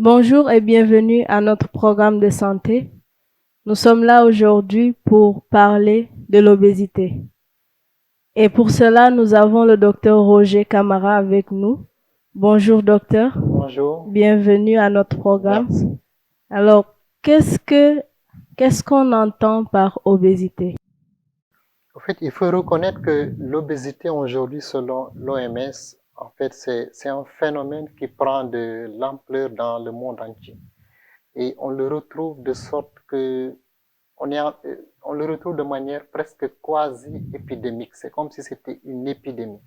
Bonjour et bienvenue à notre programme de santé. Nous sommes là aujourd'hui pour parler de l'obésité. Et pour cela, nous avons le docteur Roger Camara avec nous. Bonjour docteur. Bonjour. Bienvenue à notre programme. Merci. Alors, qu'est-ce qu'on entend par obésité? En fait, il faut reconnaître que l'obésité aujourd'hui, selon l'OMS, en fait, c'est un phénomène qui prend de l'ampleur dans le monde entier. Et on le retrouve de sorte que on le retrouve de manière presque quasi-épidémique. C'est comme si c'était une épidémie,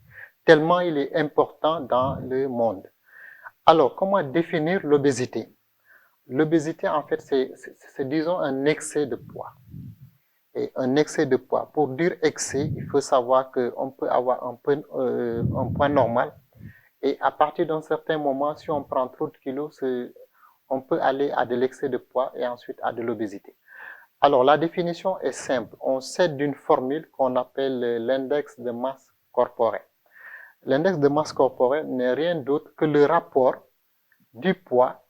tellement il est important dans le monde. Alors, comment définir l'obésité? L'obésité, en fait, c'est, disons, un excès de poids. Et un excès de poids. Pour dire excès, il faut savoir qu'on peut avoir un poids normal. Et à partir d'un certain moment, si on prend trop de kilos, on peut aller à de l'excès de poids et ensuite à de l'obésité. Alors, la définition est simple. On s'aide d'une formule qu'on appelle l'index de masse corporelle. L'index de masse corporelle n'est rien d'autre que le rapport du poids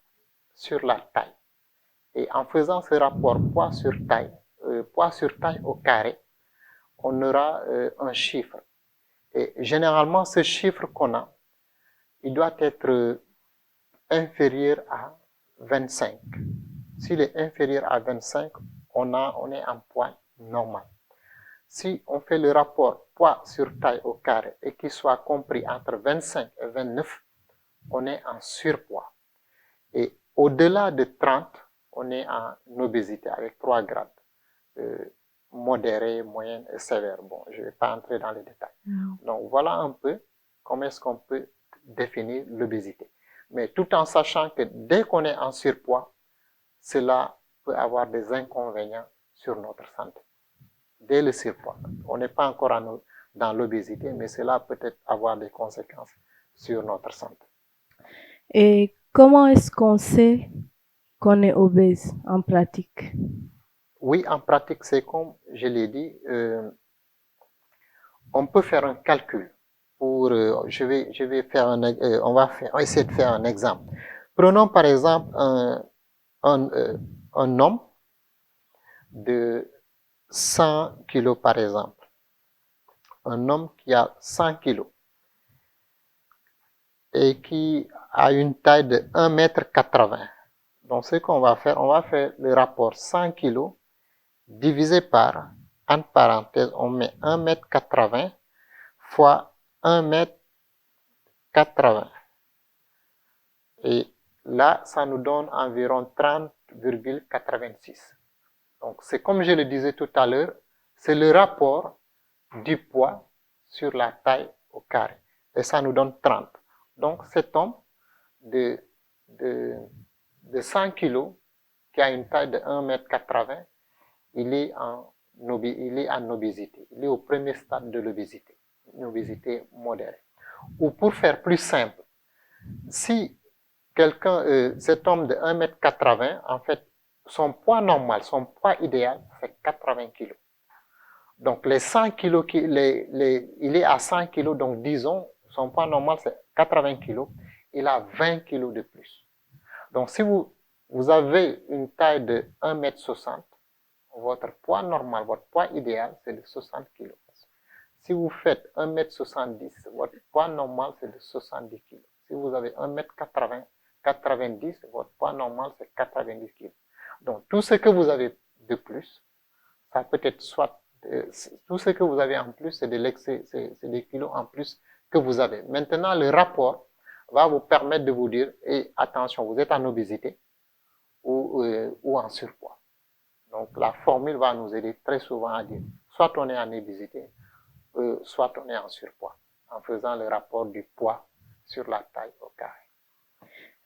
sur la taille. Et en faisant ce rapport poids sur taille au carré, on aura un chiffre. Et généralement, ce chiffre qu'on a, il doit être inférieur à 25. S'il est inférieur à 25, on est en poids normal. Si on fait le rapport poids sur taille au carré et qu'il soit compris entre 25 et 29, on est en surpoids. Et au-delà de 30, on est en obésité avec 3 grades. Modéré, moyenne et sévère. Bon, je ne vais pas entrer dans les détails. Donc, voilà un peu comment est-ce qu'on peut définir l'obésité. Mais tout en sachant que dès qu'on est en surpoids, cela peut avoir des inconvénients sur notre santé. Dès le surpoids. On n'est pas encore dans l'obésité, mais cela peut avoir des conséquences sur notre santé. Et comment est-ce qu'on sait qu'on est obèse en pratique? Oui, en pratique, c'est comme je l'ai dit, on peut faire un calcul. Je vais faire on va essayer de faire un exemple. Prenons par exemple un homme de 100 kilos par exemple. Un homme qui a 100 kilos et qui a une taille de 1,80 m. Donc ce qu'on va faire, on va faire le rapport 100 kilos divisé par, entre parenthèses, on met 1,80 m fois 1,80 m. Et là, ça nous donne environ 30,86. Donc, c'est comme je le disais tout à l'heure, c'est le rapport du poids sur la taille au carré. Et ça nous donne 30. Donc, cet homme de 100 kg qui a une taille de 1,80 m, il est en obésité. Il est au premier stade de l'obésité, une obésité modérée. Ou pour faire plus simple, si cet homme de 1,80 m, en fait, son poids normal, son poids idéal, c'est 80 kg. Donc, les 100 kg, il est à 100 kg, donc disons, son poids normal, c'est 80 kg. Il a 20 kg de plus. Donc, si vous avez une taille de 1,60 m, votre poids normal, votre poids idéal, c'est de 60 kg. Si vous faites 1,70 m, votre poids normal, c'est de 70 kg. Si vous avez 1,80 m, 90, votre poids normal, c'est 90 kg. Donc, tout ce que vous avez de plus, ça peut être soit, tout ce que vous avez en plus, c'est de l'excès, c'est des kilos en plus que vous avez. Maintenant, le rapport va vous permettre de vous dire, et attention, vous êtes en obésité ou en surpoids. Donc, la formule va nous aider très souvent à dire, soit on est en obésité, soit on est en surpoids, en faisant le rapport du poids sur la taille au carré.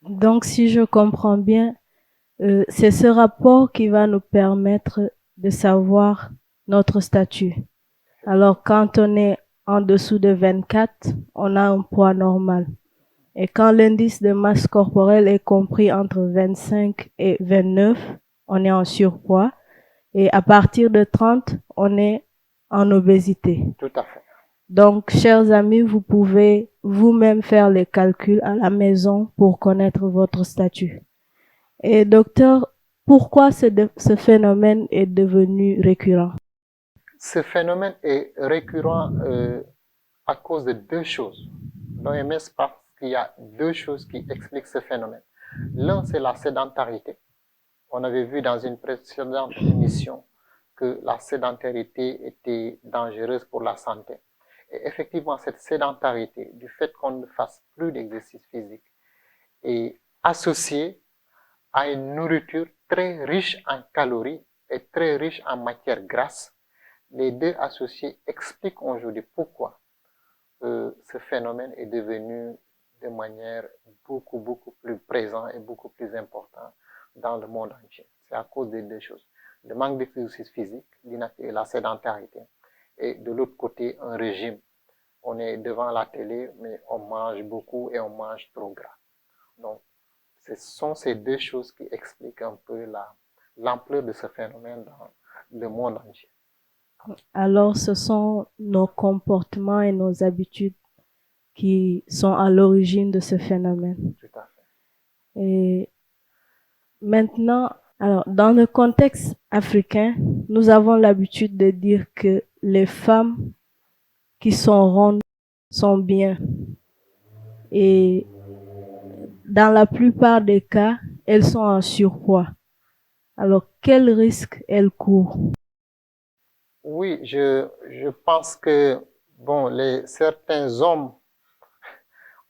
Donc, si je comprends bien, c'est ce rapport qui va nous permettre de savoir notre statut. Alors, quand on est en dessous de 24, on a un poids normal. Et quand l'indice de masse corporelle est compris entre 25 et 29, on est en surpoids. Et à partir de 30, on est en obésité. Tout à fait. Donc, chers amis, vous pouvez vous-même faire les calculs à la maison pour connaître votre statut. Et docteur, pourquoi ce phénomène est devenu récurrent? Ce phénomène est récurrent à cause de deux choses. L'OMS pense qu'il y a deux choses qui expliquent ce phénomène. L'un, c'est la sédentarité. On avait vu dans une précédente émission que la sédentarité était dangereuse pour la santé. Et effectivement, cette sédentarité, du fait qu'on ne fasse plus d'exercice physique, est associée à une nourriture très riche en calories et très riche en matières grasses. Les deux associés expliquent aujourd'hui pourquoi ce phénomène est devenu de manière beaucoup plus présent et beaucoup plus important dans le monde entier. C'est à cause des deux choses. Le manque d'exercice physique, la sédentarité, et de l'autre côté, un régime. On est devant la télé, mais on mange beaucoup et on mange trop gras. Donc, ce sont ces deux choses qui expliquent un peu l'ampleur de ce phénomène dans le monde entier. Alors, ce sont nos comportements et nos habitudes qui sont à l'origine de ce phénomène. Tout à fait. Et maintenant, alors, dans le contexte africain, nous avons l'habitude de dire que les femmes qui sont rondes sont bien. Et dans la plupart des cas, elles sont en surpoids. Alors, quel risque elles courent? Oui, je pense que bon, certains hommes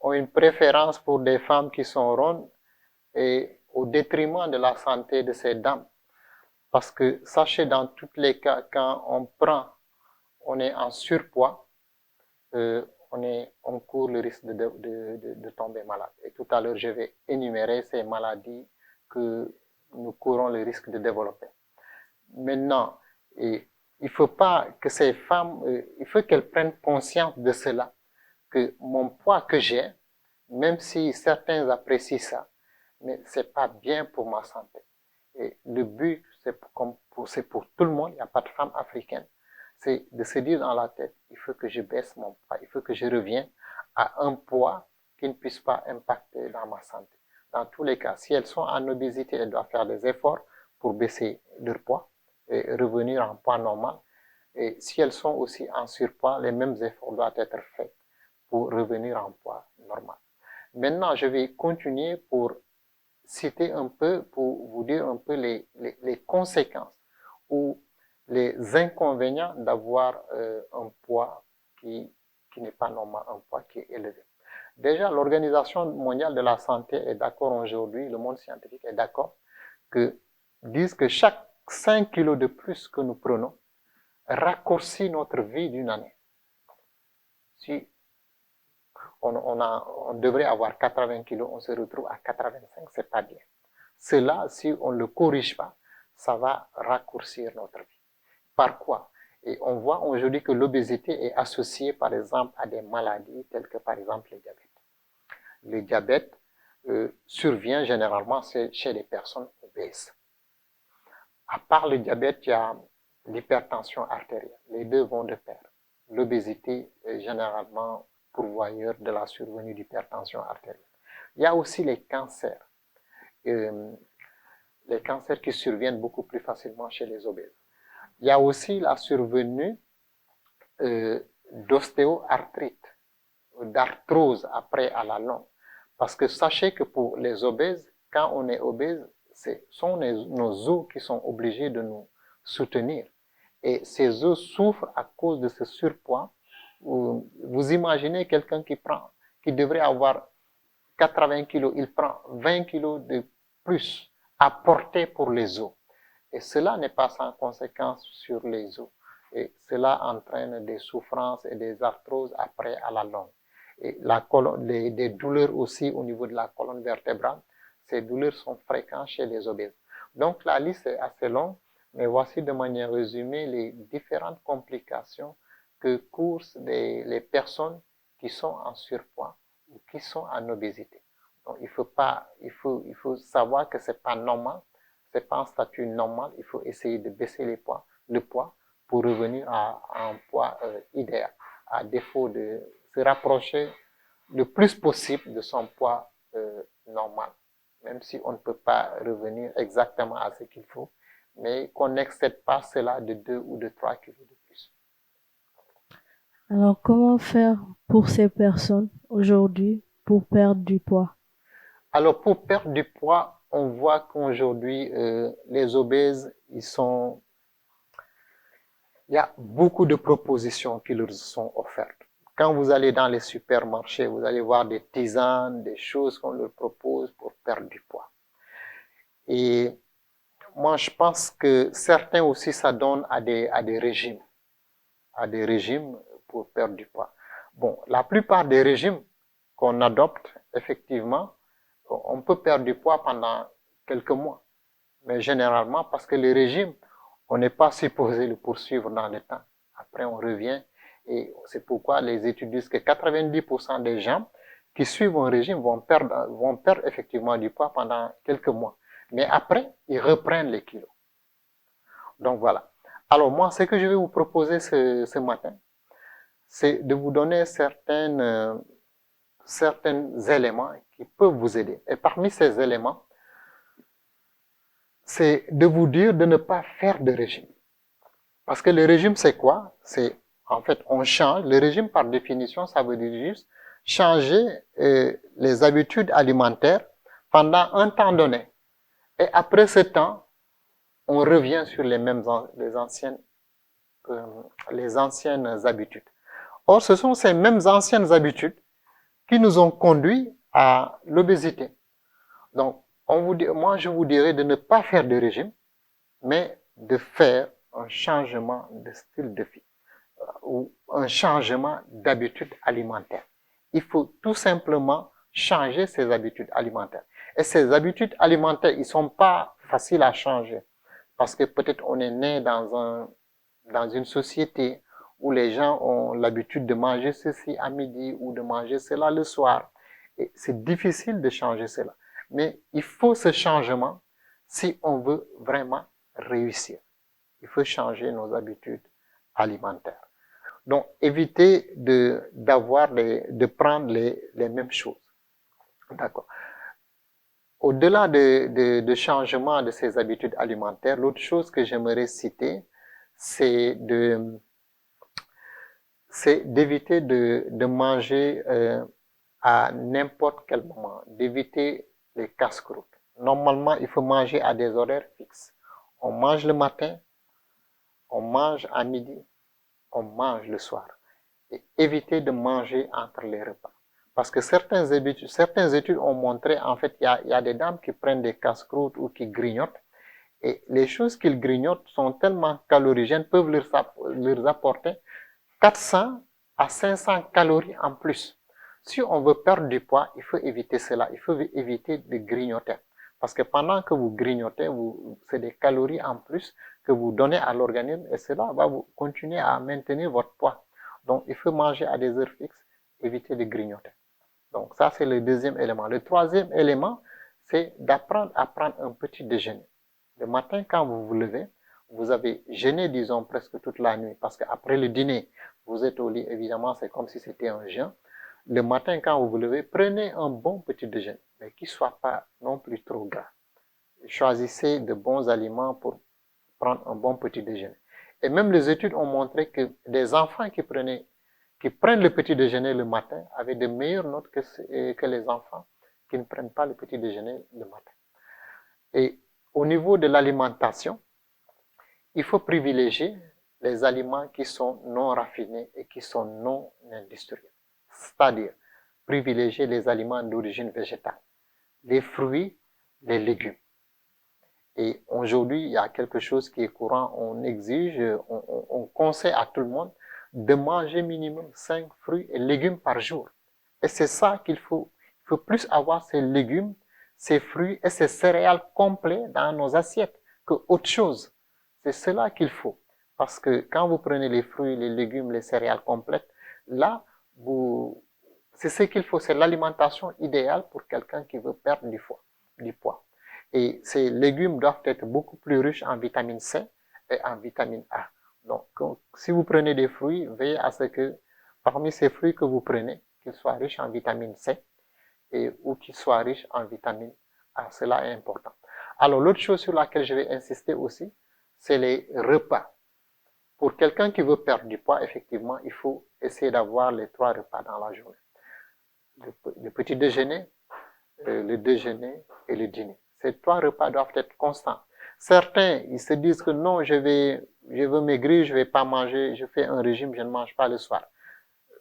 ont une préférence pour des femmes qui sont rondes et au détriment de la santé de ces dames. Parce que sachez, dans tous les cas, quand on est en surpoids, on court le risque de tomber malade. Et tout à l'heure, je vais énumérer ces maladies que nous courons le risque de développer. Maintenant, il ne faut pas que ces femmes, il faut qu'elles prennent conscience de cela, que mon poids que j'ai, même si certains apprécient ça, mais c'est pas bien pour ma santé. Et le but, c'est pour tout le monde, il n'y a pas de femme africaine, c'est de se dire dans la tête, il faut que je baisse mon poids, il faut que je revienne à un poids qui ne puisse pas impacter dans ma santé. Dans tous les cas, si elles sont en obésité, elles doivent faire des efforts pour baisser leur poids et revenir en poids normal. Et si elles sont aussi en surpoids, les mêmes efforts doivent être faits pour revenir en poids normal. Maintenant, je vais continuer pour citer un peu, pour vous dire un peu les conséquences ou les inconvénients d'avoir un poids qui n'est pas normal, un poids qui est élevé. Déjà, l'Organisation mondiale de la santé est d'accord aujourd'hui, le monde scientifique est d'accord, disent que chaque 5 kilos de plus que nous prenons raccourcit notre vie d'une année. Si on devrait avoir 80 kilos, on se retrouve à 85, c'est pas bien. Cela, si on ne le corrige pas, ça va raccourcir notre vie. Par quoi? Et on voit aujourd'hui que l'obésité est associée, par exemple, à des maladies telles que, par exemple, le diabète. Le diabète survient généralement chez les personnes obèses. À part le diabète, il y a l'hypertension artérielle. Les deux vont de pair. L'obésité est généralement pourvoyeur de la survenue d'hypertension artérielle. Il y a aussi les cancers qui surviennent beaucoup plus facilement chez les obèses. Il y a aussi la survenue d'ostéoarthrite, d'arthrose après à la longue. Parce que sachez que pour les obèses, quand on est obèse, ce sont nos os qui sont obligés de nous soutenir. Et ces os souffrent à cause de ce surpoids. Vous imaginez quelqu'un qui devrait avoir 80 kilos, il prend 20 kilos de plus à porter pour les os. Et cela n'est pas sans conséquence sur les os. Et cela entraîne des souffrances et des arthroses après à la longue. Et des douleurs aussi au niveau de la colonne vertébrale. Ces douleurs sont fréquentes chez les obèses. Donc la liste est assez longue, mais voici de manière résumée les différentes complications que courent les personnes qui sont en surpoids ou qui sont en obésité. Donc il faut savoir que c'est pas normal, c'est pas un statut normal. Il faut essayer de baisser le poids pour revenir à un poids idéal, à défaut de se rapprocher le plus possible de son poids normal. même si on ne peut pas revenir exactement à ce qu'il faut, mais qu'on n'excède pas cela de 2 ou de 3 kilos de plus. Alors, comment faire pour ces personnes aujourd'hui pour perdre du poids? Alors, pour perdre du poids, on voit qu'aujourd'hui, les obèses, il y a beaucoup de propositions qui leur sont offertes. Quand vous allez dans les supermarchés, vous allez voir des tisanes, des choses qu'on leur propose pour perdre du poids. Et moi, je pense que certains aussi s'adonnent à des régimes pour perdre du poids. Bon, la plupart des régimes qu'on adopte, effectivement, on peut perdre du poids pendant quelques mois. Mais généralement, parce que le régime, on n'est pas supposé le poursuivre dans le temps. Après, on revient et c'est pourquoi les études disent que 90% des gens qui suivent un régime vont perdre effectivement du poids pendant quelques mois. Mais après, ils reprennent les kilos. Donc voilà. Alors moi, ce que je vais vous proposer ce matin, c'est de vous donner certains éléments qui peuvent vous aider. Et parmi ces éléments, c'est de vous dire de ne pas faire de régime. Parce que le régime, c'est quoi? C'est, en fait, on change. Le régime, par définition, ça veut dire juste changer les habitudes alimentaires pendant un temps donné. Et après ce temps, on revient sur les anciennes habitudes. Or, ce sont ces mêmes anciennes habitudes qui nous ont conduits à l'obésité. Donc, moi, je vous dirais de ne pas faire de régime, mais de faire un changement de style de vie ou un changement d'habitude alimentaire. Il faut tout simplement changer ses habitudes alimentaires. Et ces habitudes alimentaires, ils sont pas faciles à changer parce que peut-être on est né dans une société où les gens ont l'habitude de manger ceci à midi ou de manger cela le soir. Et c'est difficile de changer cela. Mais il faut ce changement si on veut vraiment réussir. Il faut changer nos habitudes alimentaires. Donc, éviter de prendre les mêmes choses. D'accord. Au-delà de changement de ces habitudes alimentaires, l'autre chose que j'aimerais citer, c'est d'éviter de manger à n'importe quel moment, d'éviter les casse-croûtes. Normalement, il faut manger à des horaires fixes. On mange le matin, on mange à midi, on mange le soir. Et éviter de manger entre les repas. Parce que certaines études ont montré, en fait, il y a des dames qui prennent des casse-croûtes ou qui grignotent. Et les choses qu'ils grignotent sont tellement calorigènes, peuvent leur apporter 400 à 500 calories en plus. Si on veut perdre du poids, il faut éviter cela. Il faut éviter de grignoter. Parce que pendant que vous grignotez, c'est des calories en plus que vous donnez à l'organisme et cela va vous continuer à maintenir votre poids. Donc, il faut manger à des heures fixes, éviter de grignoter. Donc, ça, c'est le deuxième élément. Le troisième élément, c'est d'apprendre à prendre un petit déjeuner. Le matin, quand vous vous levez, vous avez jeûné, disons, presque toute la nuit, parce qu'après le dîner, vous êtes au lit, évidemment, c'est comme si c'était un jeûne. Le matin, quand vous vous levez, prenez un bon petit déjeuner, mais qui ne soit pas non plus trop gras. Choisissez de bons aliments pour prendre un bon petit déjeuner. Et même les études ont montré que des enfants qui prennent le petit déjeuner le matin avaient de meilleures notes que les enfants qui ne prennent pas le petit déjeuner le matin. Et au niveau de l'alimentation, il faut privilégier les aliments qui sont non raffinés et qui sont non industriels. C'est-à-dire privilégier les aliments d'origine végétale, les fruits, les légumes. Et aujourd'hui, il y a quelque chose qui est courant, on conseille à tout le monde de manger minimum 5 fruits et légumes par jour. Et c'est ça qu'il faut. Il faut plus avoir ces légumes, ces fruits et ces céréales complets dans nos assiettes que autre chose. C'est cela qu'il faut. Parce que quand vous prenez les fruits, les légumes, les céréales complètes, là, c'est ce qu'il faut. C'est l'alimentation idéale pour quelqu'un qui veut perdre du poids. Et ces légumes doivent être beaucoup plus riches en vitamine C et en vitamine A. Donc, si vous prenez des fruits, veillez à ce que parmi ces fruits que vous prenez, qu'ils soient riches en vitamine C ou qu'ils soient riches en vitamine Ah, cela est important. Alors, l'autre chose sur laquelle je vais insister aussi, c'est les repas. Pour quelqu'un qui veut perdre du poids, effectivement, il faut essayer d'avoir les 3 repas dans la journée. Le petit déjeuner, le déjeuner et le dîner. Ces 3 repas doivent être constants. Certains, ils se disent que non, je veux maigrir, je vais pas manger, je fais un régime, je ne mange pas le soir.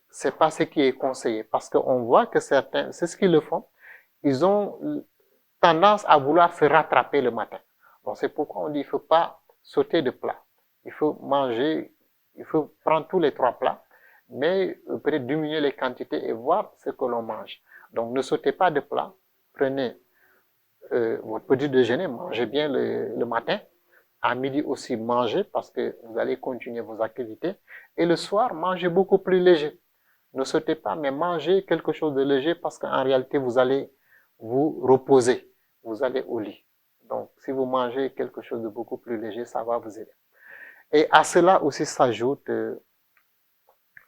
C'est pas ce qui est conseillé parce qu'on voit que certains, c'est ce qu'ils le font, ils ont tendance à vouloir se rattraper le matin. Donc c'est pourquoi on dit il faut pas sauter de plat. Il faut manger, il faut prendre tous les 3 plats, mais peut-être diminuer les quantités et voir ce que l'on mange. Donc ne sautez pas de plat, prenez votre petit déjeuner, mangez bien le matin. À midi aussi, mangez parce que vous allez continuer vos activités. Et le soir, mangez beaucoup plus léger. Ne sautez pas, mais mangez quelque chose de léger parce qu'en réalité, vous allez vous reposer. Vous allez au lit. Donc, si vous mangez quelque chose de beaucoup plus léger, ça va vous aider. Et à cela aussi s'ajoute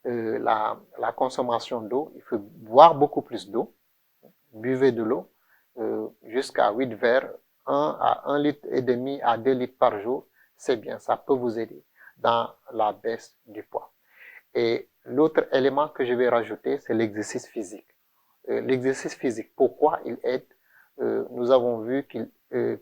la consommation d'eau. Il faut boire beaucoup plus d'eau. Buvez de l'eau jusqu'à 8 verres, 1 à 1,5 litre à 2 litres par jour. C'est bien, ça peut vous aider dans la baisse du poids. Et l'autre élément que je vais rajouter, c'est l'exercice physique. L'exercice physique, pourquoi il aide? Nous avons vu que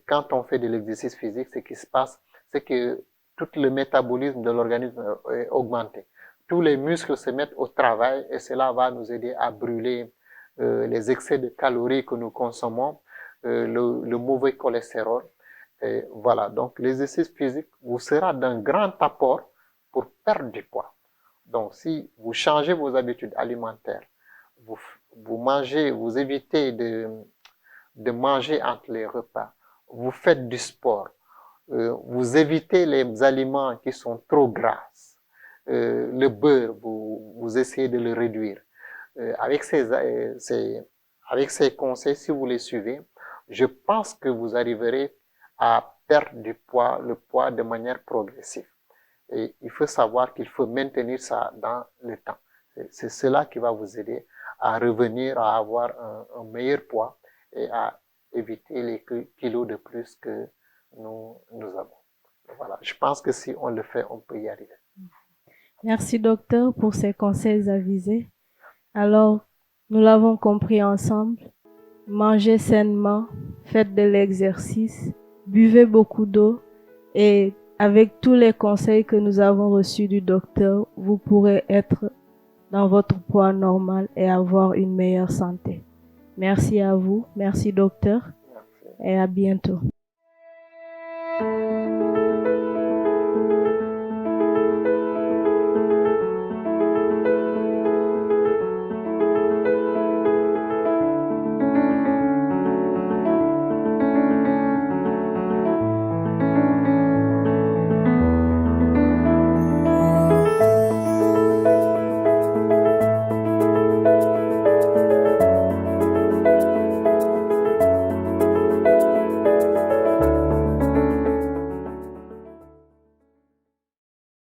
quand on fait de l'exercice physique, ce qui se passe, c'est que tout le métabolisme de l'organisme est augmenté. Tous les muscles se mettent au travail et cela va nous aider à brûler les excès de calories que nous consommons, le mauvais cholestérol. Et voilà, donc l'exercice physique vous sera d'un grand apport pour perdre du poids. Donc, si vous changez vos habitudes alimentaires, vous mangez, vous évitez de manger entre les repas, vous faites du sport, vous évitez les aliments qui sont trop gras, le beurre, vous essayez de le réduire. Avec ces conseils, si vous les suivez, je pense que vous arriverez à perdre du poids, le poids de manière progressive. Et il faut savoir qu'il faut maintenir ça dans le temps. C'est cela qui va vous aider à revenir à avoir un meilleur poids et à éviter les kilos de plus que nous avons. Voilà, je pense que si on le fait, on peut y arriver. Merci docteur pour ces conseils avisés. Alors, nous l'avons compris ensemble. Mangez sainement, faites de l'exercice, buvez beaucoup d'eau et avec tous les conseils que nous avons reçus du docteur, vous pourrez être dans votre poids normal et avoir une meilleure santé. Merci à vous, merci docteur, Merci. et à bientôt.